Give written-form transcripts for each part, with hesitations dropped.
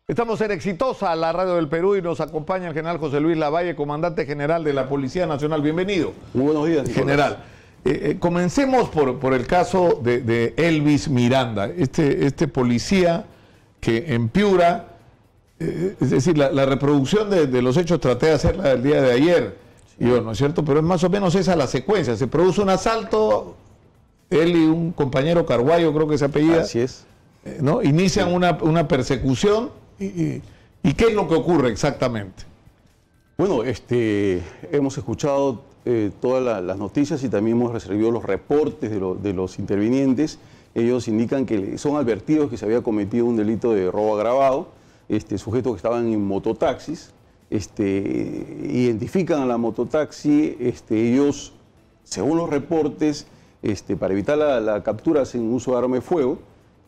Estamos en Exitosa, la radio del Perú, y nos acompaña el general José Luis Lavalle, comandante general de la Policía Nacional. Bienvenido. Muy buenos días, general. Comencemos por el caso de Elvis Miranda, este policía que en Piura, es decir, la reproducción de los hechos traté de hacerla el día de ayer, sí. Y ¿no es cierto? Pero es más o menos esa la secuencia. Se produce un asalto, él y un compañero Carguayo, creo que se apellida. Así es. ¿No? Inician una persecución. ¿Y qué es lo que ocurre exactamente? Bueno, hemos escuchado todas las noticias y también hemos recibido los reportes de los intervinientes. Ellos indican que son advertidos que se había cometido un delito de robo agravado. Sujetos que estaban en mototaxis, identifican a la mototaxi, ellos, según los reportes, para evitar la captura hacen uso de arma de fuego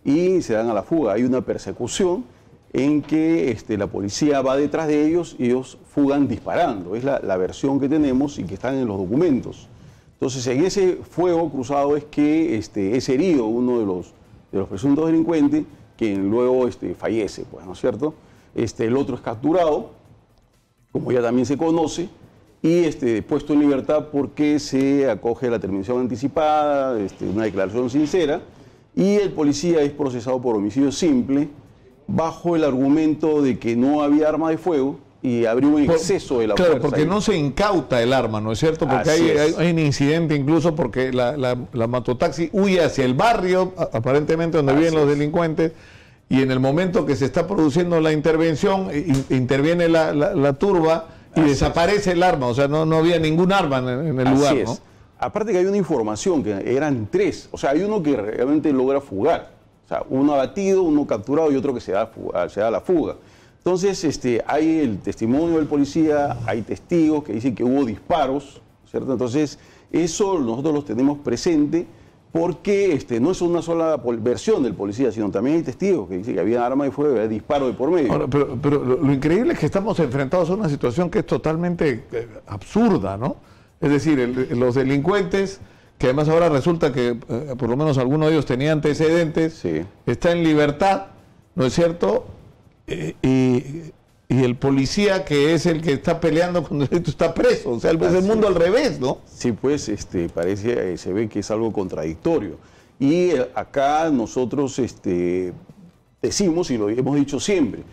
y se dan a la fuga. Hay una persecución en que la policía va detrás de ellos y ellos fugan disparando. Es la versión que tenemos y que están en los documentos. Entonces, en ese fuego cruzado es que es herido uno de los presuntos delincuentes, quien luego fallece, pues, ¿no es cierto? El otro es capturado, como ya también se conoce, y puesto en libertad porque se acoge a la terminación anticipada, una declaración sincera, y el policía es procesado por homicidio simple, bajo el argumento de que no había arma de fuego y habría un exceso de la fuerza. Claro, porque no se incauta el arma, ¿no es cierto? Porque hay un incidente incluso porque la mototaxi huye hacia el barrio, aparentemente donde viven los delincuentes, y en el momento que se está produciendo la intervención, interviene la turba y desaparece el arma. O sea, no había ningún arma en el lugar, ¿no? Aparte que hay una información, que eran tres. O sea, hay uno que realmente logra fugar. O sea, uno abatido, uno capturado y otro que se da la fuga. Entonces, hay el testimonio del policía, hay testigos que dicen que hubo disparos, ¿cierto? Entonces, eso nosotros los tenemos presente porque no es una sola versión del policía, sino también hay testigos que dicen que había arma de fuego y había disparo de por medio. Ahora, pero lo increíble es que estamos enfrentados a una situación que es totalmente absurda, ¿no? Es decir, los delincuentes, que además ahora resulta que por lo menos alguno de ellos tenía antecedentes, sí, está en libertad, ¿no es cierto? Y el policía, que es el que está peleando con el delito, está preso. O sea, es el mundo al revés, ¿no? Sí, pues se ve que es algo contradictorio. Y acá nosotros decimos, y lo hemos dicho siempre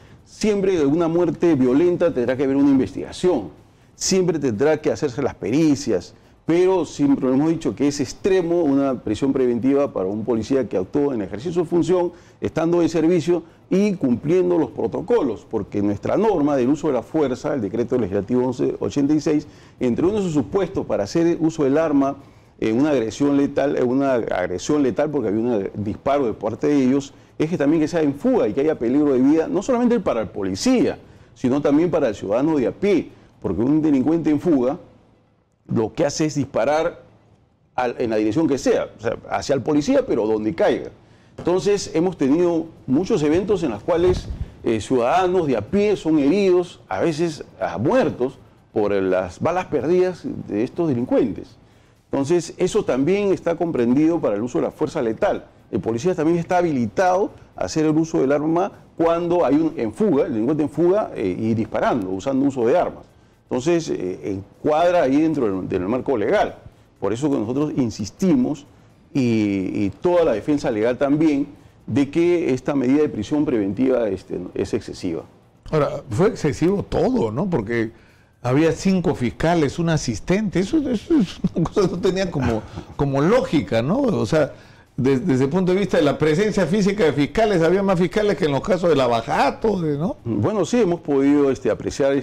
una muerte violenta tendrá que haber una investigación, siempre tendrá que hacerse las pericias, pero siempre hemos dicho que es extremo una prisión preventiva para un policía que actuó en ejercicio de función, estando en servicio y cumpliendo los protocolos, porque nuestra norma del uso de la fuerza, el decreto legislativo 1186, entre uno de sus supuestos para hacer uso del arma en una agresión letal porque había un disparo de parte de ellos, es que también que sea en fuga y que haya peligro de vida, no solamente para el policía, sino también para el ciudadano de a pie, porque un delincuente en fuga lo que hace es disparar en la dirección que sea, o sea, hacia el policía, pero donde caiga. Entonces, hemos tenido muchos eventos en los cuales ciudadanos de a pie son heridos, a veces muertos, por las balas perdidas de estos delincuentes. Entonces, eso también está comprendido para el uso de la fuerza letal. El policía también está habilitado a hacer el uso del arma cuando hay el delincuente en fuga y disparando, usando uso de armas. Entonces, encuadra ahí dentro del marco legal. Por eso que nosotros insistimos, y toda la defensa legal también, de que esta medida de prisión preventiva es excesiva. Ahora, fue excesivo todo, ¿no? Porque había 5 fiscales, un asistente. Eso es una cosa que no tenía como lógica, ¿no? O sea, desde el punto de vista de la presencia física de fiscales, había más fiscales que en los casos de Lavajato, ¿no? Bueno, sí, hemos podido apreciar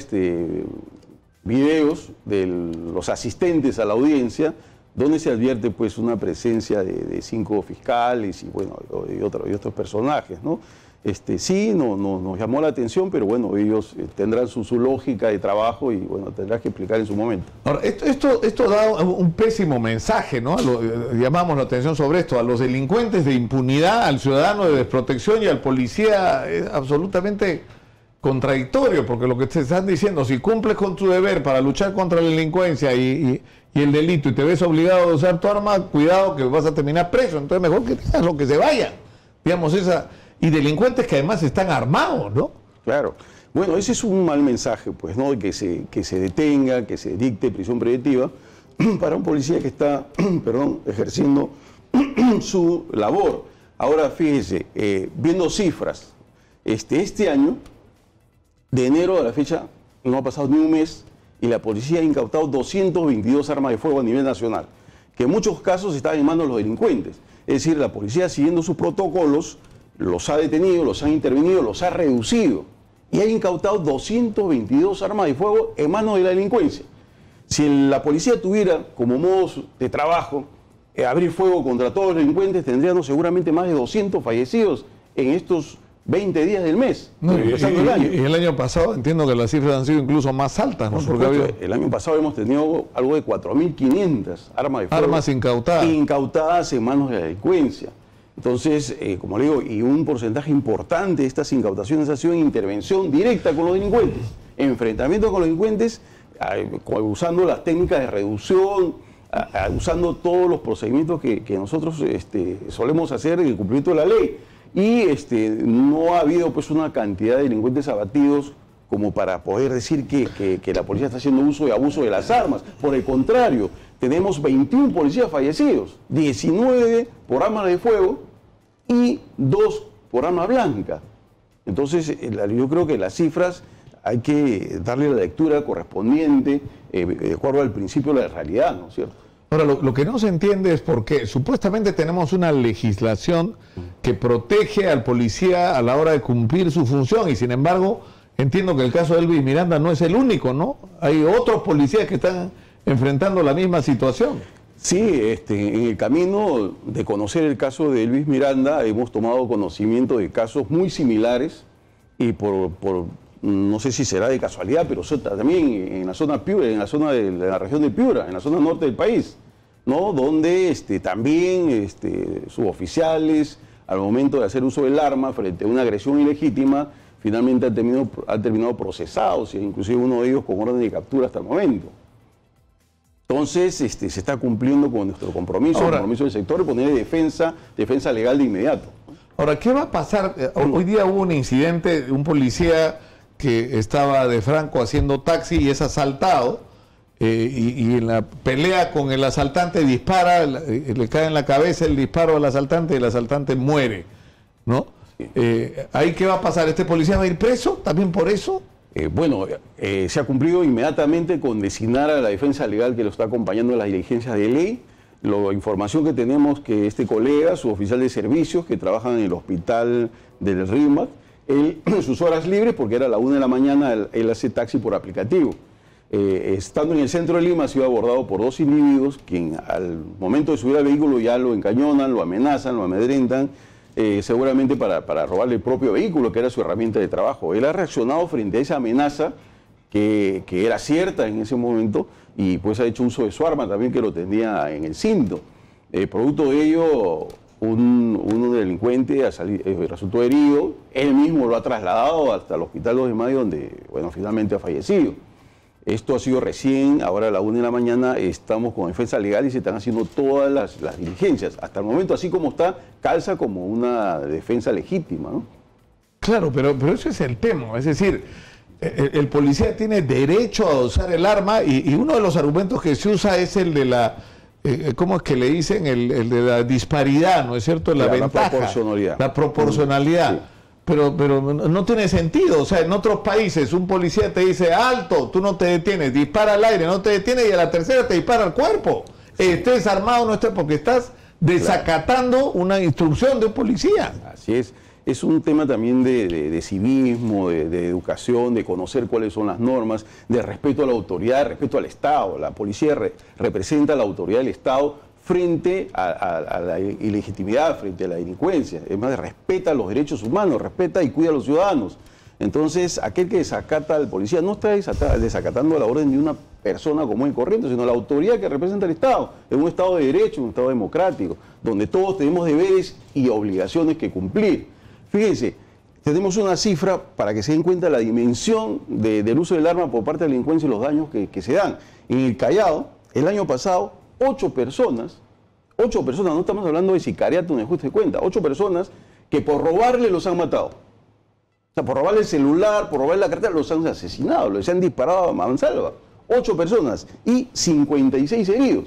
videos de los asistentes a la audiencia, donde se advierte pues una presencia de 5 fiscales y bueno, y otros personajes, ¿no? Sí, nos llamó la atención, pero bueno, ellos tendrán su lógica de trabajo y bueno, tendrán que explicar en su momento. Ahora, esto da un pésimo mensaje, ¿no? Llamamos la atención sobre esto, a los delincuentes de impunidad, al ciudadano de desprotección y al policía. Es absolutamente contradictorio, porque lo que te están diciendo, si cumples con tu deber para luchar contra la delincuencia y y el delito y te ves obligado a usar tu arma, cuidado que vas a terminar preso. Entonces mejor que tengas lo que se vaya. Digamos, y delincuentes que además están armados, ¿no? Claro. Bueno, ese es un mal mensaje, pues, ¿no? Que se detenga, que se dicte prisión preventiva para un policía que está, perdón, ejerciendo su labor. Ahora, fíjese, viendo cifras, este año, de enero a la fecha, no ha pasado ni un mes, y la policía ha incautado 222 armas de fuego a nivel nacional, que en muchos casos están en manos de los delincuentes. Es decir, la policía, siguiendo sus protocolos, los ha detenido, los ha intervenido, los ha reducido, y ha incautado 222 armas de fuego en manos de la delincuencia. Si la policía tuviera como modo de trabajo abrir fuego contra todos los delincuentes, tendríamos seguramente más de 200 fallecidos en estos 20 días del mes, empezando el año. Y el año pasado entiendo que las cifras han sido incluso más altas, ¿no? Porque el año pasado hemos tenido algo de 4.500 armas de fuego. Armas incautadas. Incautadas en manos de la delincuencia. Entonces, como le digo, y un porcentaje importante de estas incautaciones ha sido en intervención directa con los delincuentes, enfrentamiento con los delincuentes, usando las técnicas de reducción, usando todos los procedimientos que nosotros solemos hacer en el cumplimiento de la ley. Y no ha habido pues una cantidad de delincuentes abatidos como para poder decir que la policía está haciendo uso y abuso de las armas. Por el contrario, tenemos 21 policías fallecidos, 19 por armas de fuego y 2 por arma blanca. Entonces, yo creo que las cifras hay que darle la lectura correspondiente de acuerdo al principio de la realidad, ¿no es cierto? Ahora, lo que no se entiende es por qué supuestamente tenemos una legislación que protege al policía a la hora de cumplir su función y sin embargo entiendo que el caso de Elvis Miranda no es el único, ¿no? Hay otros policías que están enfrentando la misma situación. Sí, en el camino de conocer el caso de Elvis Miranda hemos tomado conocimiento de casos muy similares y no sé si será de casualidad, pero también en la zona Piura, en la zona de la región de Piura, en la zona norte del país, ¿no? Donde también suboficiales, al momento de hacer uso del arma frente a una agresión ilegítima, finalmente han terminado procesados, inclusive uno de ellos con orden de captura hasta el momento. Entonces, se está cumpliendo con nuestro compromiso, el compromiso del sector, de poner defensa legal de inmediato. Ahora, ¿qué va a pasar? Hoy día hubo un incidente de un policía que estaba de franco haciendo taxi y es asaltado y en la pelea con el asaltante dispara, le cae en la cabeza el disparo al asaltante y el asaltante muere, ¿no? Sí. ¿Ahí qué va a pasar? ¿Este policía va a ir preso también por eso? Se ha cumplido inmediatamente con designar a la defensa legal que lo está acompañando en las diligencias de ley. La información que tenemos que este colega, su oficial de servicios, que trabaja en el hospital del RIMAC, él, en sus horas libres, porque era la 1 de la mañana, él hace taxi por aplicativo. Estando en el centro de Lima, ha sido abordado por 2 individuos que al momento de subir al vehículo ya lo encañonan, lo amenazan, lo amedrentan, seguramente para robarle el propio vehículo, que era su herramienta de trabajo. Él ha reaccionado frente a esa amenaza que era cierta en ese momento y pues ha hecho uso de su arma también, que lo tenía en el cinto. Producto de ello, un delincuente resultó herido, él mismo lo ha trasladado hasta el hospital 2 de Mayo, donde finalmente ha fallecido. Esto ha sido recién, ahora a la 1 de la mañana estamos con defensa legal y se están haciendo todas las diligencias. Hasta el momento, así como está, calza como una defensa legítima, ¿no? Claro, pero ese es el tema, es decir, el policía tiene derecho a usar el arma y uno de los argumentos que se usa es el de la... ¿cómo es que le dicen? El de la disparidad, ¿no es cierto? La ventaja. La proporcionalidad. La proporcionalidad. Sí. Pero no tiene sentido. O sea, en otros países un policía te dice, alto, tú no te detienes, dispara al aire, no te detienes y a la tercera te dispara al cuerpo. Sí. Estés armado o no estés, porque estás desacatando una instrucción de un policía. Así es. Es un tema también de civismo, de educación, de conocer cuáles son las normas, de respeto a la autoridad, de respeto al Estado. La policía representa a la autoridad del Estado frente a la ilegitimidad, frente a la delincuencia. Es más, respeta los derechos humanos, respeta y cuida a los ciudadanos. Entonces, aquel que desacata al policía no está desacatando la orden de una persona común y corriente, sino la autoridad que representa al Estado, en un Estado de derecho, un Estado democrático, donde todos tenemos deberes y obligaciones que cumplir. Fíjense, tenemos una cifra para que se den cuenta la dimensión del uso del arma por parte de la delincuencia y los daños que se dan. En el Callao El año pasado, 8 personas, no estamos hablando de sicariato ni ajuste de cuenta, 8 personas que por robarle los han matado. O sea, por robarle el celular, por robarle la cartera, los han asesinado, los han disparado a mansalva. 8 personas y 56 heridos.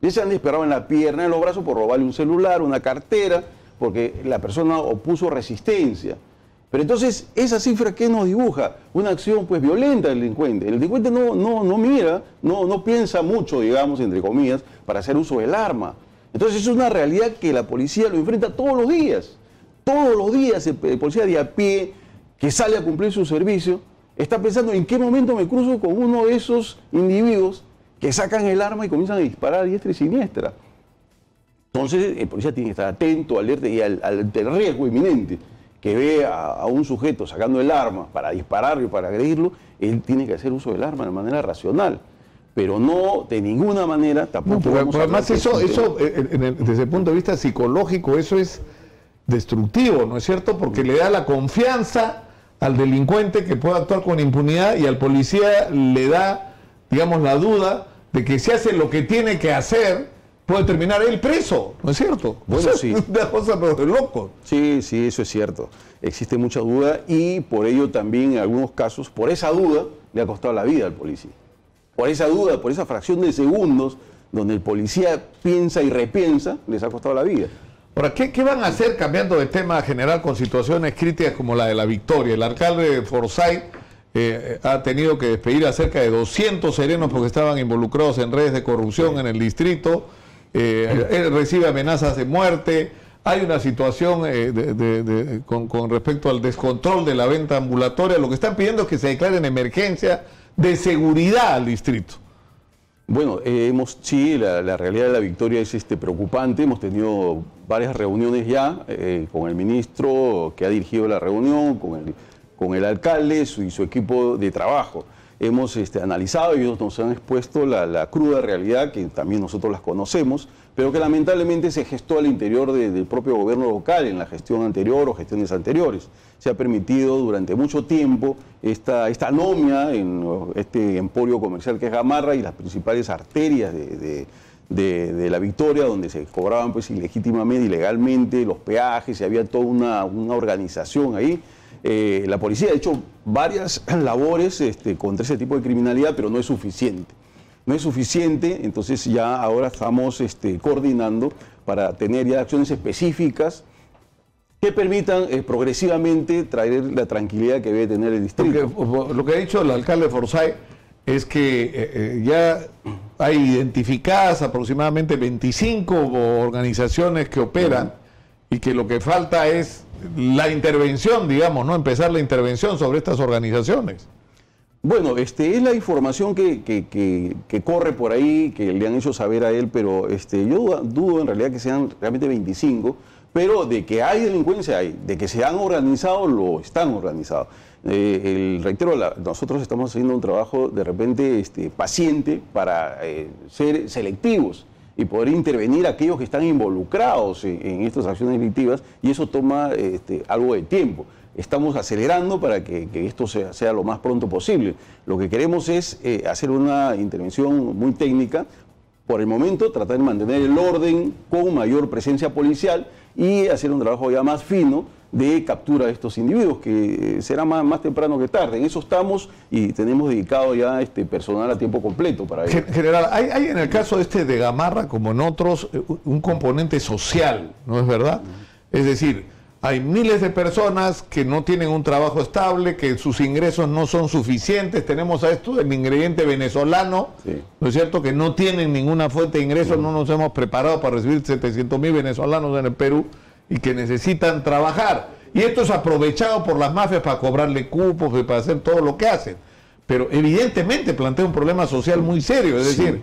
Les han disparado en la pierna, en los brazos por robarle un celular, una cartera, porque la persona opuso resistencia. Pero entonces, esa cifra, ¿qué nos dibuja? Una acción pues violenta del delincuente. El delincuente no mira, no piensa mucho, digamos, entre comillas, para hacer uso del arma. Entonces es una realidad que la policía lo enfrenta todos los días. Todos los días el policía de a pie que sale a cumplir su servicio está pensando en qué momento me cruzo con uno de esos individuos que sacan el arma y comienzan a disparar a diestra y siniestra. Entonces el policía tiene que estar atento, alerta y al riesgo inminente que ve a un sujeto sacando el arma para dispararlo y para agredirlo, él tiene que hacer uso del arma de manera racional. Pero no de ninguna manera tampoco. No, además desde el punto de vista psicológico, eso es destructivo, ¿no es cierto? Porque le da la confianza al delincuente que pueda actuar con impunidad y al policía le da, digamos, la duda de que si hace lo que tiene que hacer, puede terminar él preso, ¿no es cierto? Bueno, o sea, sí. Es una cosa pero de loco. Sí, eso es cierto. Existe mucha duda y por ello también en algunos casos, por esa duda, le ha costado la vida al policía. Por esa duda, por esa fracción de segundos donde el policía piensa y repiensa, les ha costado la vida. Ahora, ¿qué van a hacer, cambiando de tema general, con situaciones críticas como la de La Victoria? El alcalde Forsyth ha tenido que despedir a cerca de 200 serenos porque estaban involucrados en redes de corrupción en el distrito. Él recibe amenazas de muerte. Hay una situación con respecto al descontrol de la venta ambulatoria. Lo que están pidiendo es que se declare en emergencia de seguridad al distrito. Bueno, sí, la realidad de La Victoria es preocupante. Hemos tenido varias reuniones ya con el ministro que ha dirigido la reunión, con el alcalde y su equipo de trabajo. Hemos analizado y ellos nos han expuesto la cruda realidad, que también nosotros las conocemos, pero que lamentablemente se gestó al interior del propio gobierno local en la gestión anterior o gestiones anteriores. Se ha permitido durante mucho tiempo esta anomia en este emporio comercial que es Gamarra y las principales arterias de La Victoria, donde se cobraban pues ilegítimamente, ilegalmente los peajes, y había toda una organización ahí. La policía ha hecho varias labores contra ese tipo de criminalidad, pero no es suficiente. No es suficiente, entonces ya ahora estamos coordinando para tener ya acciones específicas que permitan progresivamente traer la tranquilidad que debe tener el distrito. Porque lo que ha dicho el alcalde Forsyth es que ya hay identificadas aproximadamente 25 organizaciones que operan y que lo que falta es la intervención, digamos, ¿no? Empezar la intervención sobre estas organizaciones. Bueno, es la información que corre por ahí, que le han hecho saber a él, pero yo dudo en realidad que sean realmente 25, pero de que hay delincuencia hay, de que se han organizado, lo están organizados. Reitero, nosotros estamos haciendo un trabajo de repente paciente para ser selectivos y poder intervenir a aquellos que están involucrados en estas acciones delictivas, y eso toma algo de tiempo. Estamos acelerando para que esto sea lo más pronto posible. Lo que queremos es hacer una intervención muy técnica. Por el momento, tratar de mantener el orden con mayor presencia policial y hacer un trabajo ya más fino de captura de estos individuos, que será más temprano que tarde. En eso estamos y tenemos dedicado ya personal a tiempo completo para ello. General, hay en el caso de Gamarra, como en otros, un componente social, ¿no es verdad? Es decir, hay miles de personas que no tienen un trabajo estable, que sus ingresos no son suficientes. Tenemos a esto del ingrediente venezolano, sí, ¿no es cierto?, que no tienen ninguna fuente de ingresos. No nos hemos preparado para recibir 700.000 venezolanos en el Perú y que necesitan trabajar. Y esto es aprovechado por las mafias para cobrarle cupos y para hacer todo lo que hacen. Pero evidentemente plantea un problema social muy serio. Es decir,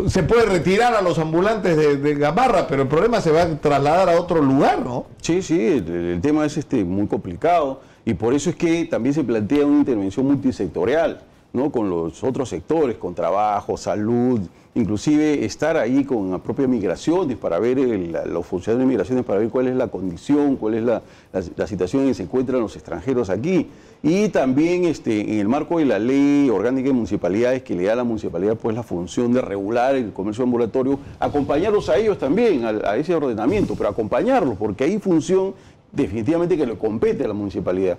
se puede retirar a los ambulantes de Gamarra, pero el problema se va a trasladar a otro lugar, ¿no? Sí, el tema es muy complicado, y por eso es que también se plantea una intervención multisectorial. ¿no? Con los otros sectores, con trabajo, salud, inclusive estar ahí con la propia migraciones para ver, los funcionarios de migraciones para ver cuál es la condición, cuál es la situación en que se encuentran los extranjeros aquí. Y también en el marco de la ley orgánica de municipalidades, que le da a la municipalidad pues la función de regular el comercio ambulatorio, acompañarlos a ellos también, a ese ordenamiento, pero acompañarlos, porque hay función definitivamente que le compete a la municipalidad.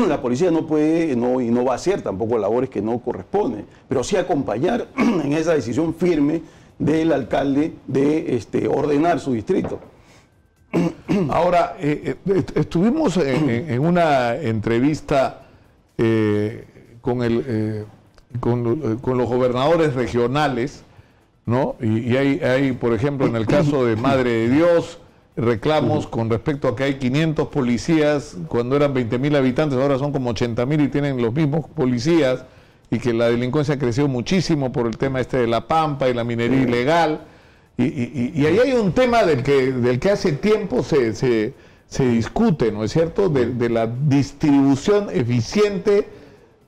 La policía no puede y no va a hacer tampoco labores que no corresponden, pero sí acompañar en esa decisión firme del alcalde de ordenar su distrito. Ahora, estuvimos en una entrevista con los gobernadores regionales, ¿no? Y hay, por ejemplo, en el caso de Madre de Dios, reclamos con respecto a que hay 500 policías, cuando eran 20.000 habitantes, ahora son como 80.000 y tienen los mismos policías, y que la delincuencia creció muchísimo por el tema de la pampa y la minería ilegal. Y ahí hay un tema del que hace tiempo se discute, ¿no es cierto?, de la distribución eficiente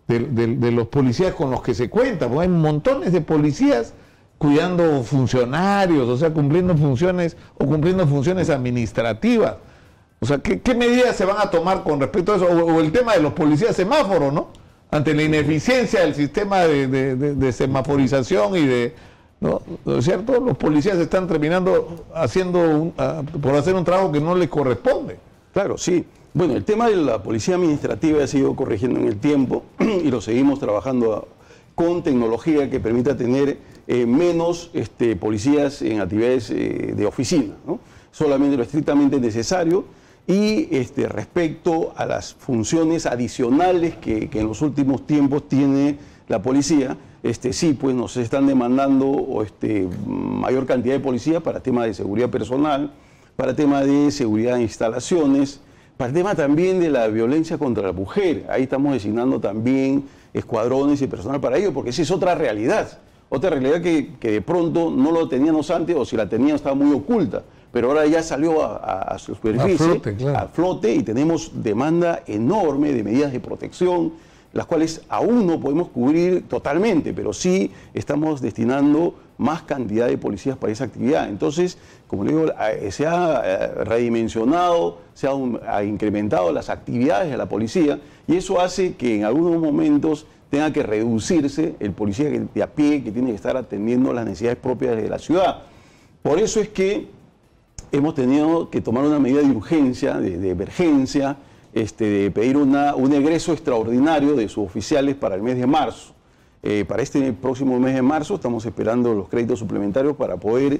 de los policías con los que se cuenta, porque hay montones de policías cuidando funcionarios, o sea, cumpliendo funciones administrativas. O sea, ¿qué medidas se van a tomar con respecto a eso? O el tema de los policías semáforos, ¿no? Ante la ineficiencia del sistema de semaforización ¿no es cierto? Los policías están terminando por hacer un trabajo que no les corresponde. Claro, sí. Bueno, el tema de la policía administrativa ha sido corrigiendo en el tiempo y lo seguimos trabajando con tecnología que permita tener menos policías en actividades de oficina, ¿no? Solamente lo estrictamente necesario. Y respecto a las funciones adicionales que en los últimos tiempos tiene la policía, sí, pues nos están demandando mayor cantidad de policías para temas de seguridad personal, para temas de seguridad de instalaciones, para el tema también de la violencia contra la mujer. Ahí estamos designando también escuadrones y personal para ello, porque esa es otra realidad que de pronto no lo teníamos antes, o si la teníamos estaba muy oculta, pero ahora ya salió a superficie, a flote, y tenemos demanda enorme de medidas de protección, las cuales aún no podemos cubrir totalmente, pero sí estamos destinando más cantidad de policías para esa actividad. Entonces, como le digo, se ha redimensionado, se ha incrementado las actividades de la policía, y eso hace que en algunos momentos tenga que reducirse el policía de a pie, que tiene que estar atendiendo las necesidades propias de la ciudad. Por eso es que hemos tenido que tomar una medida de urgencia, de emergencia, de pedir un egreso extraordinario de suboficiales para el mes de marzo. Para este próximo mes de marzo estamos esperando los créditos suplementarios para poder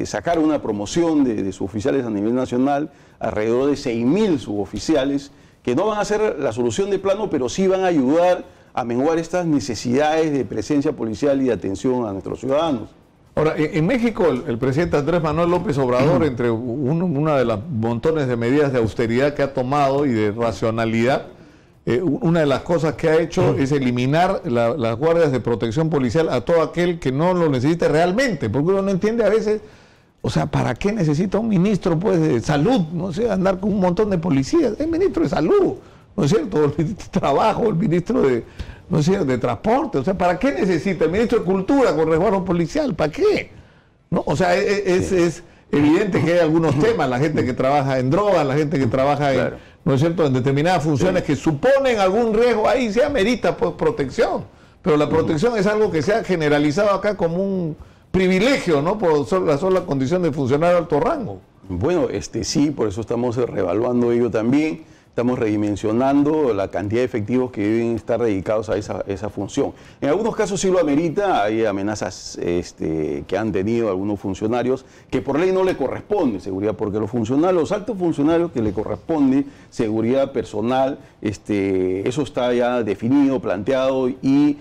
sacar una promoción de suboficiales a nivel nacional, alrededor de 6.000 suboficiales, que no van a ser la solución de plano, pero sí van a ayudar a menguar estas necesidades de presencia policial y de atención a nuestros ciudadanos. Ahora, en México el presidente Andrés Manuel López Obrador, entre una de las montones de medidas de austeridad que ha tomado y de racionalidad, una de las cosas que ha hecho es eliminar las guardias de protección policial a todo aquel que no lo necesite realmente, porque uno no entiende a veces, o sea, ¿para qué necesita un ministro pues de salud? No sé, andar con un montón de policías. El ministro de salud, ¿no es cierto? El ministro de Trabajo, el ministro de Transporte, o sea, ¿para qué necesita? El ministro de Cultura con resguardo policial, ¿para qué? ¿No? O sea, es evidente que hay algunos temas, la gente que trabaja en drogas, la gente que trabaja en, ¿no es cierto?, en determinadas funciones que suponen algún riesgo, ahí se amerita pues protección, pero la protección es algo que se ha generalizado acá como un privilegio, ¿no?, por la sola condición de funcionario de alto rango. Bueno, sí, por eso estamos reevaluando ello también. Estamos redimensionando la cantidad de efectivos que deben estar dedicados a esa función. En algunos casos sí lo amerita, hay amenazas que han tenido algunos funcionarios que por ley no le corresponde seguridad, porque los altos funcionarios que le corresponde seguridad personal, eso está ya definido, planteado, y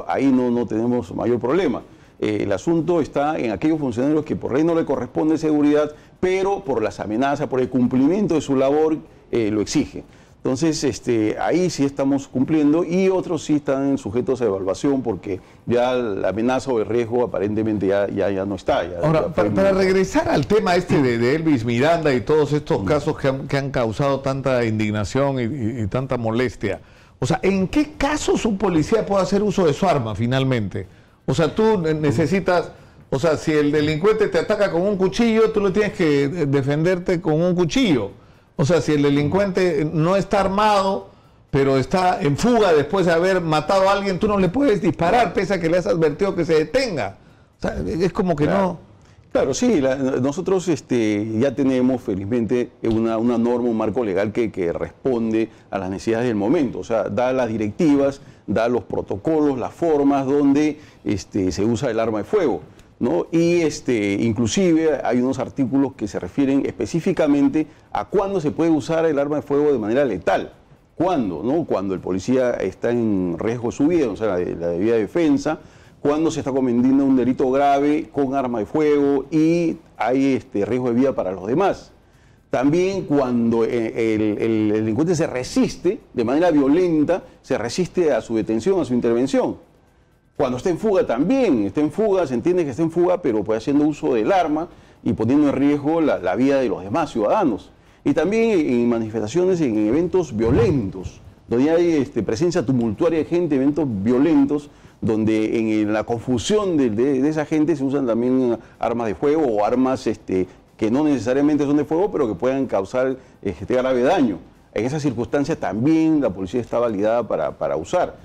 ahí no tenemos mayor problema. El asunto está en aquellos funcionarios que por ley no le corresponde seguridad, pero por las amenazas, por el cumplimiento de su labor, lo exige. Entonces, ahí sí estamos cumpliendo, y otros sí están sujetos a evaluación porque ya la amenaza o el riesgo aparentemente ya no está. Ahora, para regresar al tema de Elvis Miranda y todos estos casos que han causado tanta indignación y tanta molestia, O sea, ¿en qué casos un policía puede hacer uso de su arma finalmente? O sea, tú necesitas, o sea, si el delincuente te ataca con un cuchillo, tú lo tienes que defenderte con un cuchillo. O sea, si el delincuente no está armado, pero está en fuga después de haber matado a alguien, tú no le puedes disparar, pese a que le has advertido que se detenga. O sea, es como que claro. no... Claro, sí, nosotros ya tenemos felizmente una norma, un marco legal que responde a las necesidades del momento, o sea, da las directivas, da los protocolos, las formas donde se usa el arma de fuego, ¿no? Y inclusive hay unos artículos que se refieren específicamente a cuándo se puede usar el arma de fuego de manera letal. ¿Cuándo? ¿No? Cuando el policía está en riesgo de su vida, o sea, la debida defensa, cuando se está cometiendo un delito grave con arma de fuego y hay riesgo de vida para los demás. También cuando el delincuente se resiste de manera violenta, se resiste a su detención, a su intervención. Cuando está en fuga también, está en fuga, se entiende que está en fuga, pero pues haciendo uso del arma y poniendo en riesgo la vida de los demás ciudadanos. Y también en manifestaciones, en eventos violentos, donde hay presencia tumultuaria de gente, eventos violentos, donde en la confusión de esa gente se usan también armas de fuego o armas que no necesariamente son de fuego, pero que puedan causar grave daño. En esas circunstancias también la policía está validada para usar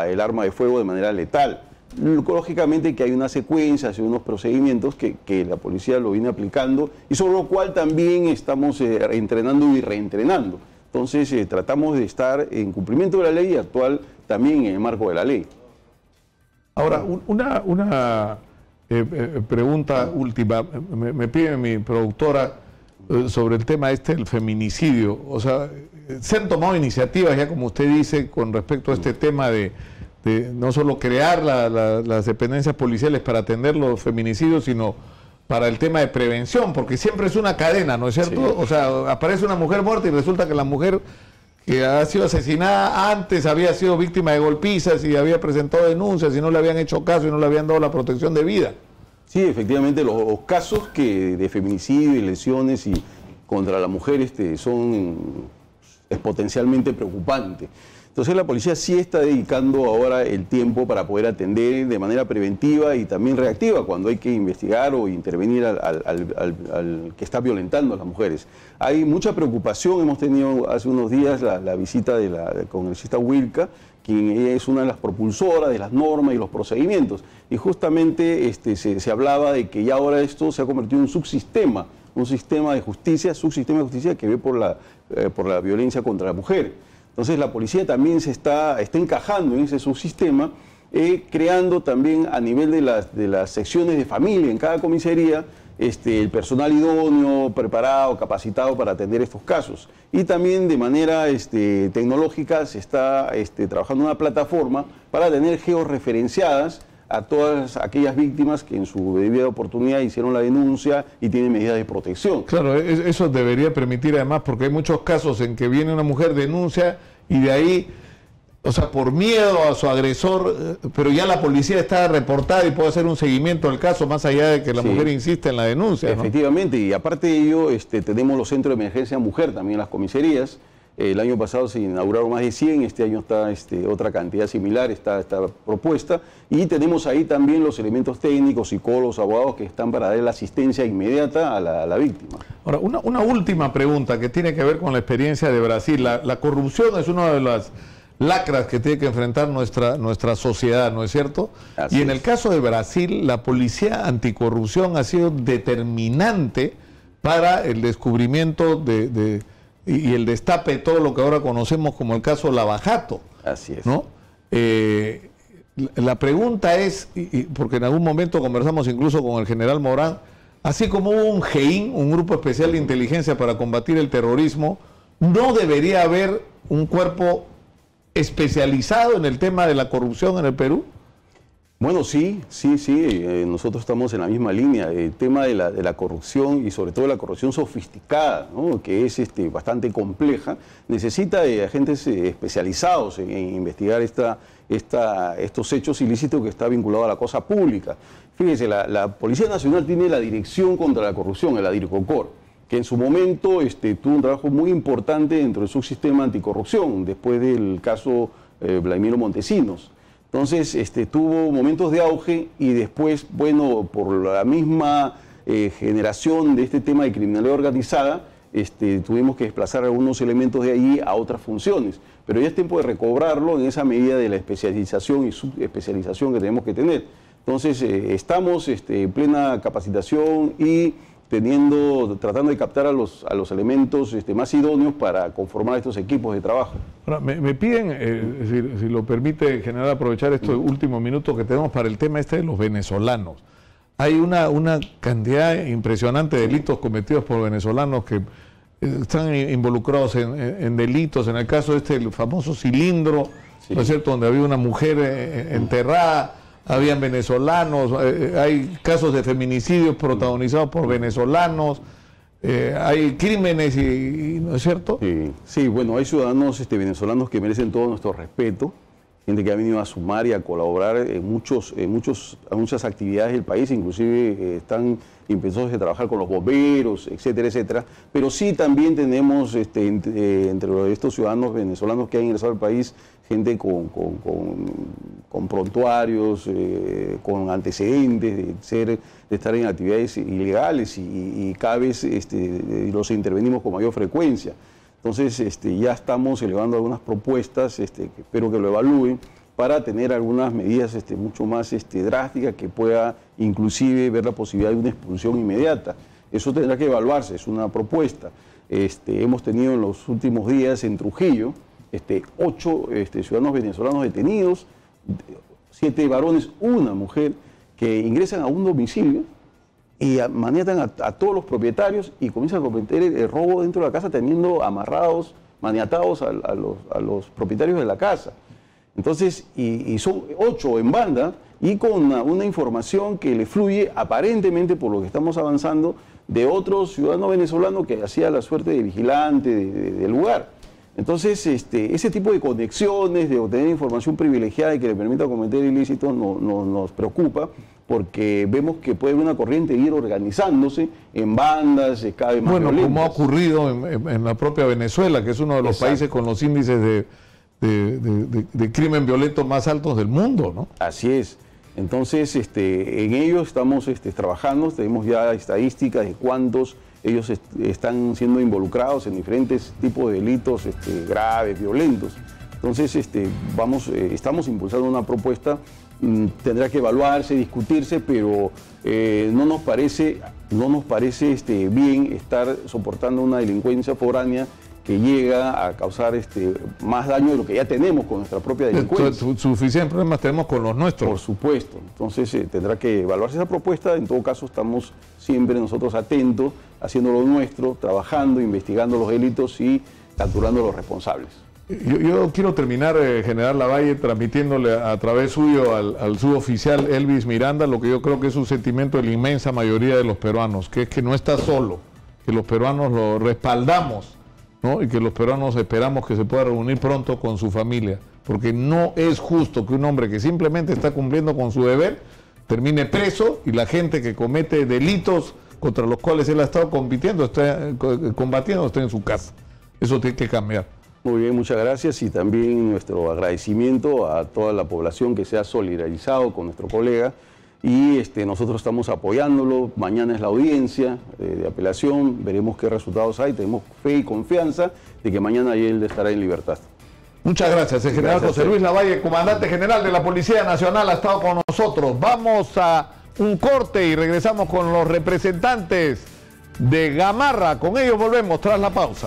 el arma de fuego de manera letal. Lógicamente que hay una secuencia, hay unos procedimientos que la policía lo viene aplicando y sobre lo cual también estamos entrenando y reentrenando. Entonces tratamos de estar en cumplimiento de la ley y actuar también en el marco de la ley. Ahora, una pregunta última. Me pide mi productora sobre el tema del feminicidio. O sea, se han tomado iniciativas ya, como usted dice, con respecto a este tema de no solo crear las dependencias policiales para atender los feminicidios, sino para el tema de prevención, porque siempre es una cadena, ¿no es cierto? Sí. O sea, aparece una mujer muerta y resulta que la mujer que ha sido asesinada antes había sido víctima de golpizas y había presentado denuncias y no le habían hecho caso y no le habían dado la protección debida. Sí, efectivamente, los casos de feminicidio y lesiones y contra la mujer es potencialmente preocupante. Entonces la policía sí está dedicando ahora el tiempo para poder atender de manera preventiva y también reactiva cuando hay que investigar o intervenir al que está violentando a las mujeres. Hay mucha preocupación, hemos tenido hace unos días la visita de la congresista Wilca, quien es una de las propulsoras de las normas y los procedimientos. Y justamente se hablaba de que ya ahora esto se ha convertido en un sistema de justicia, subsistema de justicia que ve por la violencia contra la mujer. Entonces la policía también se está encajando en ese subsistema, creando también a nivel de las secciones de familia en cada comisaría el personal idóneo, preparado, capacitado para atender estos casos. Y también de manera tecnológica se está trabajando una plataforma para tener georreferenciadas a todas aquellas víctimas que en su debida oportunidad hicieron la denuncia y tienen medidas de protección. Claro, eso debería permitir además, porque hay muchos casos en que viene una mujer, denuncia y de ahí, o sea, por miedo a su agresor, pero ya la policía está reportada y puede hacer un seguimiento del caso más allá de que la mujer insiste en la denuncia, ¿no? Efectivamente, y aparte de ello, tenemos los centros de emergencia mujer también en las comisarías. El año pasado se inauguraron más de 100, este año está otra cantidad similar, está propuesta. Y tenemos ahí también los elementos técnicos, psicólogos, abogados que están para dar la asistencia inmediata a la víctima. Ahora, una última pregunta que tiene que ver con la experiencia de Brasil. La corrupción es una de las lacras que tiene que enfrentar nuestra sociedad, ¿no es cierto? Y en el caso de Brasil, la policía anticorrupción ha sido determinante para el descubrimiento y el destape de todo lo que ahora conocemos como el caso Lava Jato. Así es. ¿No? La pregunta es, porque en algún momento conversamos incluso con el general Morán, así como hubo un GEIN, un grupo especial de inteligencia para combatir el terrorismo, ¿no debería haber un cuerpo especializado en el tema de la corrupción en el Perú? Bueno, sí, nosotros estamos en la misma línea. El tema de la corrupción y sobre todo la corrupción sofisticada, ¿no? Que es bastante compleja, necesita de agentes especializados en investigar estos hechos ilícitos que está vinculado a la cosa pública. Fíjense, la Policía Nacional tiene la Dirección contra la Corrupción, el ADIRCOCOR, que en su momento tuvo un trabajo muy importante dentro del subsistema anticorrupción, después del caso Vladimiro Montesinos. Entonces tuvo momentos de auge y después, bueno, por la misma generación de este tema de criminalidad organizada, tuvimos que desplazar algunos elementos de ahí a otras funciones. Pero ya es tiempo de recobrarlo en esa medida de la especialización y subespecialización que tenemos que tener. Entonces, estamos en plena capacitación y tratando de captar a los elementos más idóneos para conformar estos equipos de trabajo. Ahora, me piden, si lo permite, general, aprovechar estos últimos minutos que tenemos para el tema de los venezolanos. Hay una cantidad impresionante de delitos cometidos por venezolanos que están involucrados en delitos. En el caso el famoso Cilindro, sí, ¿no es cierto?, donde había una mujer enterrada, habían venezolanos, hay casos de feminicidios protagonizados por venezolanos, hay crímenes, ¿no es cierto? Sí, bueno, hay ciudadanos venezolanos que merecen todo nuestro respeto, gente que ha venido a sumar y a colaborar en muchas actividades del país, inclusive están empezados a trabajar con los bomberos, etcétera, etcétera. Pero sí también tenemos entre estos ciudadanos venezolanos que han ingresado al país, gente con prontuarios, con antecedentes de estar en actividades ilegales y cada vez los intervenimos con mayor frecuencia. Entonces ya estamos elevando algunas propuestas, que espero que lo evalúen, para tener algunas medidas mucho más drásticas que pueda inclusive ver la posibilidad de una expulsión inmediata. Eso tendrá que evaluarse, es una propuesta. Hemos tenido en los últimos días en Trujillo 8 ciudadanos venezolanos detenidos, 7 varones, una mujer, que ingresan a un domicilio y maniatan a todos los propietarios y comienzan a cometer el robo dentro de la casa, teniendo amarrados, maniatados a los propietarios de la casa. Entonces, y son 8 en banda y con una información que le fluye, aparentemente por lo que estamos avanzando, de otro ciudadano venezolano que hacía la suerte de vigilante del lugar. Entonces, ese tipo de conexiones, de obtener información privilegiada y que le permita cometer ilícitos nos preocupa, porque vemos que puede haber una corriente ir organizándose en bandas cada vez más violentas. Como ha ocurrido en la propia Venezuela, que es uno de los países con los índices de crimen violento más altos del mundo, ¿no? Así es. Entonces, en ello estamos trabajando, tenemos ya estadísticas de cuántos ellos están siendo involucrados en diferentes tipos de delitos graves, violentos. Entonces, estamos impulsando una propuesta, tendrá que evaluarse, discutirse, pero no nos parece bien estar soportando una delincuencia foránea que llega a causar más daño de lo que ya tenemos con nuestra propia delincuencia. Suficientes problemas tenemos con los nuestros. Por supuesto. Entonces tendrá que evaluarse esa propuesta. En todo caso, estamos siempre nosotros atentos, haciendo lo nuestro, trabajando, investigando los delitos y capturando a los responsables. Yo quiero terminar, General Lavalle, transmitiéndole a través suyo al suboficial Elvis Miranda lo que yo creo que es un sentimiento de la inmensa mayoría de los peruanos, que es que no está solo, que los peruanos lo respaldamos, ¿no? Y que los peruanos esperamos que se pueda reunir pronto con su familia, porque no es justo que un hombre que simplemente está cumpliendo con su deber termine preso y la gente que comete delitos contra los cuales él ha estado combatiendo esté en su casa. Eso tiene que cambiar. Muy bien, muchas gracias, y también nuestro agradecimiento a toda la población que se ha solidarizado con nuestro colega, y nosotros estamos apoyándolo. Mañana es la audiencia de apelación, veremos qué resultados hay, tenemos fe y confianza de que mañana él estará en libertad. Muchas gracias. El general José Luis Lavalle, comandante general de la Policía Nacional, ha estado con nosotros. Vamos a un corte y regresamos con los representantes de Gamarra. Con ellos volvemos tras la pausa.